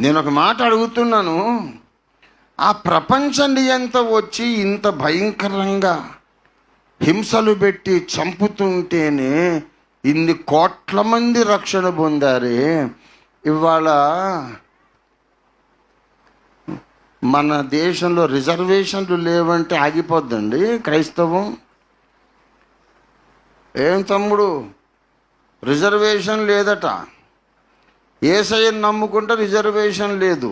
నేను ఒక మాట అడుగుతున్నాను, ఆ ప్రపంచ నియంత వచ్చి ఇంత భయంకరంగా హింసలు పెట్టి చంపుతుంటేనే ఇన్ని కోట్ల మంది రక్షణ పొందారే. ఇవాళ మన దేశంలో రిజర్వేషన్లు లేవంటే ఆగిపోద్దండి క్రైస్తవం. ఏం తమ్ముడు, రిజర్వేషన్ లేదట. యేసయ్యను నమ్ముకుంటే రిజర్వేషన్ లేదు.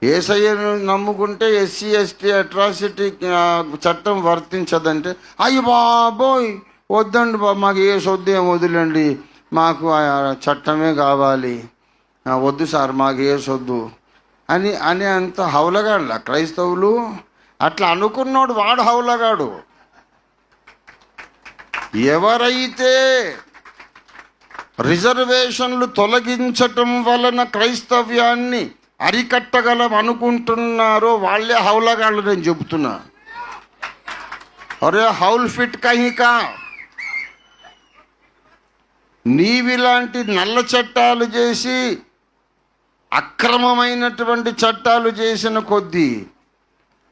యేసయ్యను నమ్ముకుంటే ఎస్సీ ఎస్టీ అట్రాసిటీ చట్టం వర్తించదంటే, అయ్యి బాబోయ్ వద్దండి బాబు, మాకు ఏ సొద్దు ఏం వదిలేండి, మాకు చట్టమే కావాలి, వద్దు సార్ మాకు ఏ సొద్దు అని అంత హౌలగాడులా క్రైస్తవులు. అట్లా అనుకున్నాడు వాడు హౌలగాడు. ఎవరైతే రిజర్వేషన్లు తొలగించటం వలన క్రైస్తవ్యాన్ని అరికట్టగలం అనుకుంటున్నారో వాళ్ళే హౌలగాళ్ళు. నేను చెబుతున్నా, అరే హౌల్ ఫిట్ కహికా, నీవిలాంటి నల్ల చట్టాలు చేసి అక్రమమైనటువంటి చట్టాలు చేసిన కొద్దీ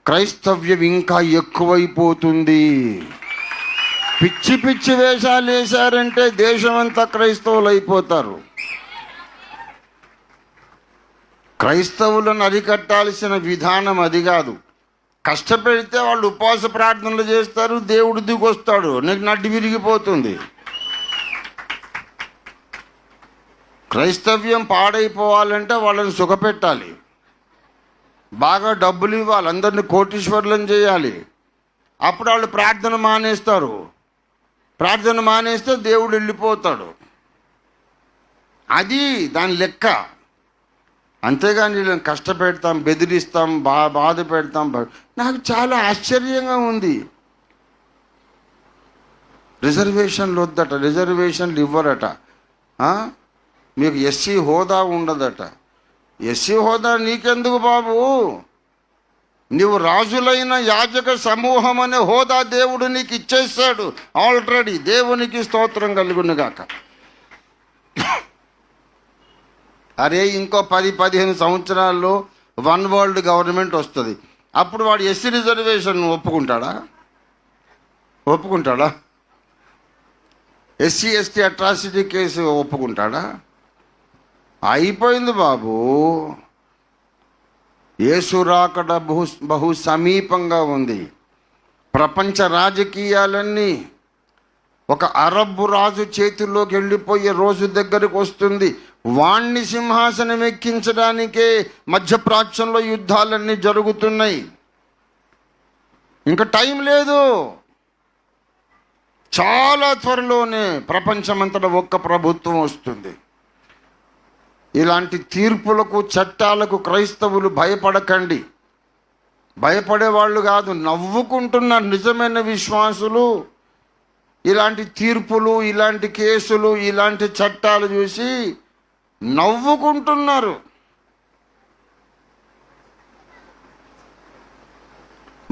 క్రైస్తవ్యం ఇంకా ఎక్కువైపోతుంది. పిచ్చి పిచ్చి వేషాలు వేశారంటే దేశమంతా క్రైస్తవులు అయిపోతారు. క్రైస్తవులను అరికట్టాల్సిన విధానం అది కాదు. కష్టపెడితే వాళ్ళు ఉపవాస ప్రార్థనలు చేస్తారు, దేవుడు దిగొస్తాడు, నీకు నడ్డి విరిగిపోతుంది. క్రైస్తవ్యం పాడైపోవాలంటే వాళ్ళని సుఖపెట్టాలి, బాగా డబ్బులు ఇవ్వాలి, అందరినీ కోటీశ్వరులను చేయాలి. అప్పుడు వాళ్ళు ప్రార్థన మానేస్తారు. ప్రార్థన మానేస్తే దేవుడు వెళ్ళిపోతాడు. అది దాని లెక్క. అంతేగాని వీళ్ళని కష్టపెడతాం, బెదిరిస్తాం, బాధ పెడతాం. నాకు చాలా ఆశ్చర్యంగా ఉంది. రిజర్వేషన్లు వద్దట, రిజర్వేషన్లు ఇవ్వరట, మీకు ఎస్సీ హోదా ఉండదట. ఎస్సీ హోదా నీకెందుకు బాబు? నీవు రాజులైన యాజక సమూహం అనే హోదా దేవుడు నీకు ఇచ్చేసాడు ఆల్రెడీ. దేవునికి స్తోత్రం కలుగునుగాక. అరే ఇంకో 10-15 సంవత్సరాల్లో వన్ వరల్డ్ గవర్నమెంట్ వస్తుంది. అప్పుడు వాడు ఎస్సీ రిజర్వేషన్ ఒప్పుకుంటాడా? ఎస్సీ ఎస్టీ అట్రాసిటీ కేసు ఒప్పుకుంటాడా? అయిపోయింది బాబు. యేసు రాకడ బహు సమీపంగా ఉంది. ప్రపంచ రాజకీయాలన్నీ ఒక అరబ్బు రాజు చేతుల్లోకి వెళ్ళిపోయే రోజు దగ్గరకు వస్తుంది. వాణ్ణి సింహాసనం ఎక్కించడానికే మధ్యప్రాచ్యంలో యుద్ధాలన్నీ జరుగుతున్నాయి. ఇంకా టైం లేదు. చాలా త్వరలోనే ప్రపంచమంతటా ఒక్క ప్రభుత్వం వస్తుంది. ఇలాంటి తీర్పులకు, చట్టాలకు క్రైస్తవులు భయపడకండి. భయపడేవాళ్ళు కాదు, నవ్వుకుంటున్నారు నిజమైన విశ్వాసులు. ఇలాంటి తీర్పులు, ఇలాంటి కేసులు, ఇలాంటి చట్టాలు చూసి నవ్వుకుంటున్నారు.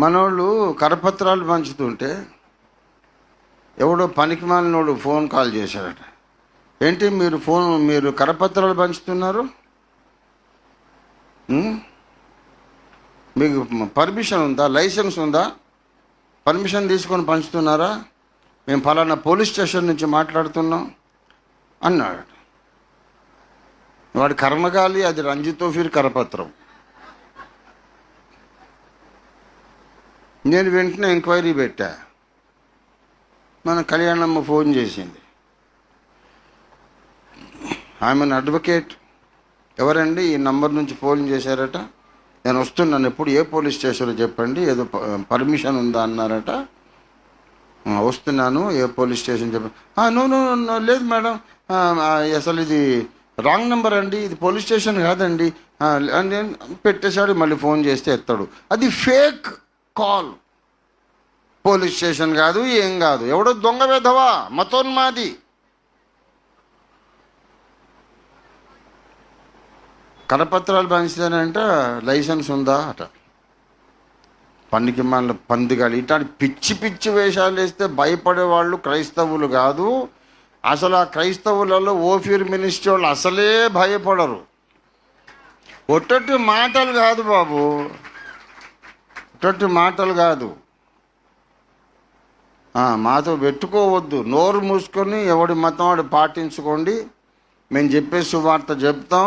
మనోళ్ళు కరపత్రాలు పంచుతుంటే ఎవడో పనికిమాలినోడు ఫోన్ కాల్ చేశాడట. ఏంటి మీరు కరపత్రాలు పంచుతున్నారు, మీకు పర్మిషన్ ఉందా, లైసెన్స్ ఉందా, పర్మిషన్ తీసుకొని పంచుతున్నారా? మేము ఫలానా పోలీస్ స్టేషన్ నుంచి మాట్లాడుతున్నాం అన్నాడు. వాడి కర్మగాలి, అది రంజితోఫీర్ కరపత్రం. నేను వెంటనే ఎంక్వైరీ పెట్టా. మన కళ్యాణమ్మ ఫోన్ చేసింది. ఆమెను అడ్వకేట్. ఎవరండి ఈ నంబర్ నుంచి ఫోన్ చేశారట, నేను వస్తున్నాను, ఎప్పుడు ఏ పోలీస్ స్టేషన్లో చెప్పండి, ఏదో పర్మిషన్ ఉందా అన్నారట. వస్తున్నాను, ఏ పోలీస్ స్టేషన్ చెప్పండి. నో లేదు మేడం, అసలు ఇది రాంగ్ నెంబర్ అండి, ఇది పోలీస్ స్టేషన్ కాదండి అని పెట్టేశాడు. మళ్ళీ ఫోన్ చేస్తే ఎత్తాడు. అది ఫేక్ కాల్, పోలీస్ స్టేషన్ కాదు, ఏం కాదు, ఎవడో దొంగ వెధవా, మతోన్మాది. కరపత్రాలు పంచుతానంటే లైసెన్స్ ఉందా అట. పనికి మన పందిగాలి ఇట్లాంటి పిచ్చి పిచ్చి వేషాలు వేస్తే భయపడేవాళ్ళు క్రైస్తవులు కాదు. అసలు ఆ క్రైస్తవులలో ఓఫీర్ మినిస్ట్రీ వాళ్ళు అసలే భయపడరు. ఒట్టొట్టి మాటలు కాదు బాబు, ఒట్టొట్టి మాటలు కాదు. మాతో పెట్టుకోవద్దు. నోరు మూసుకొని ఎవడి మతం వాడు పాటించుకోండి. మేము చెప్పే సువార్త చెప్తాం.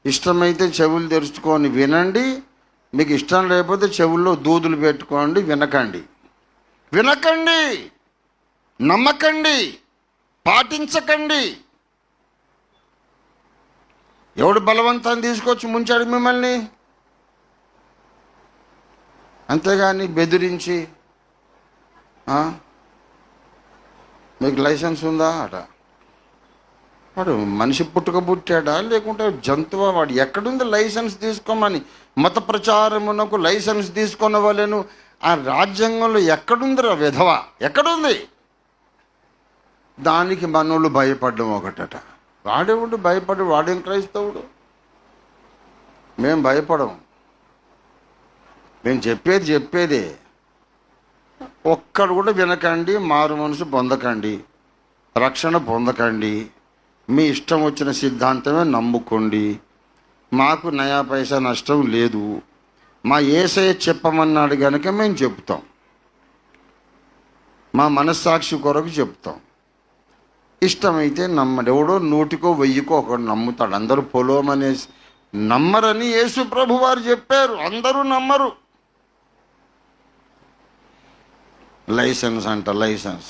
ఇష్టమైతే చెవులు తెరుచుకొని వినండి. మీకు ఇష్టం లేకపోతే చెవుల్లో దూదులు పెట్టుకోండి. వినకండి, నమ్మకండి, పాటించకండి. ఎవడు బలవంతాన్ని తీసుకొచ్చి ముంచాడు మిమ్మల్ని? అంతేగాని బెదిరించి మీకు లైసెన్స్ ఉందా అట. వాడు మనిషి పుట్టాడా లేకుంటే జంతువా? వాడు ఎక్కడుంది లైసెన్స్ తీసుకోమని? మత ప్రచారమునకు లైసెన్స్ తీసుకున్న వాళ్ళను ఆ రాజ్యాంగంలో ఎక్కడుందిరా విధవ? ఎక్కడుంది? దానికి మనోళ్ళు భయపడ్డం ఒకటట. వాడేవుడు భయపడు? వాడేం క్రైస్తవుడు? మేము భయపడం. మేము చెప్పేదే. ఒక్కడు కూడా వినకండి, మారు మనసు పొందకండి, రక్షణ పొందకండి. మీ ఇష్టం వచ్చిన సిద్ధాంతమే నమ్ముకోండి. మాకు నయా పైసా నష్టం లేదు. మా యేసయ్య చెప్పమన్నాడు కనుక మేము చెప్తాం. మా మనస్సాక్షి కొరకు చెప్తాం. ఇష్టమైతే నమ్మడు. ఎవడో 100కో 1000కో ఒకడు నమ్ముతాడు. అందరూ పొలోమనేసి నమ్మరని యేసు ప్రభు వారు చెప్పారు. అందరూ నమ్మరు. లైసెన్స్ అంట, లైసెన్స్.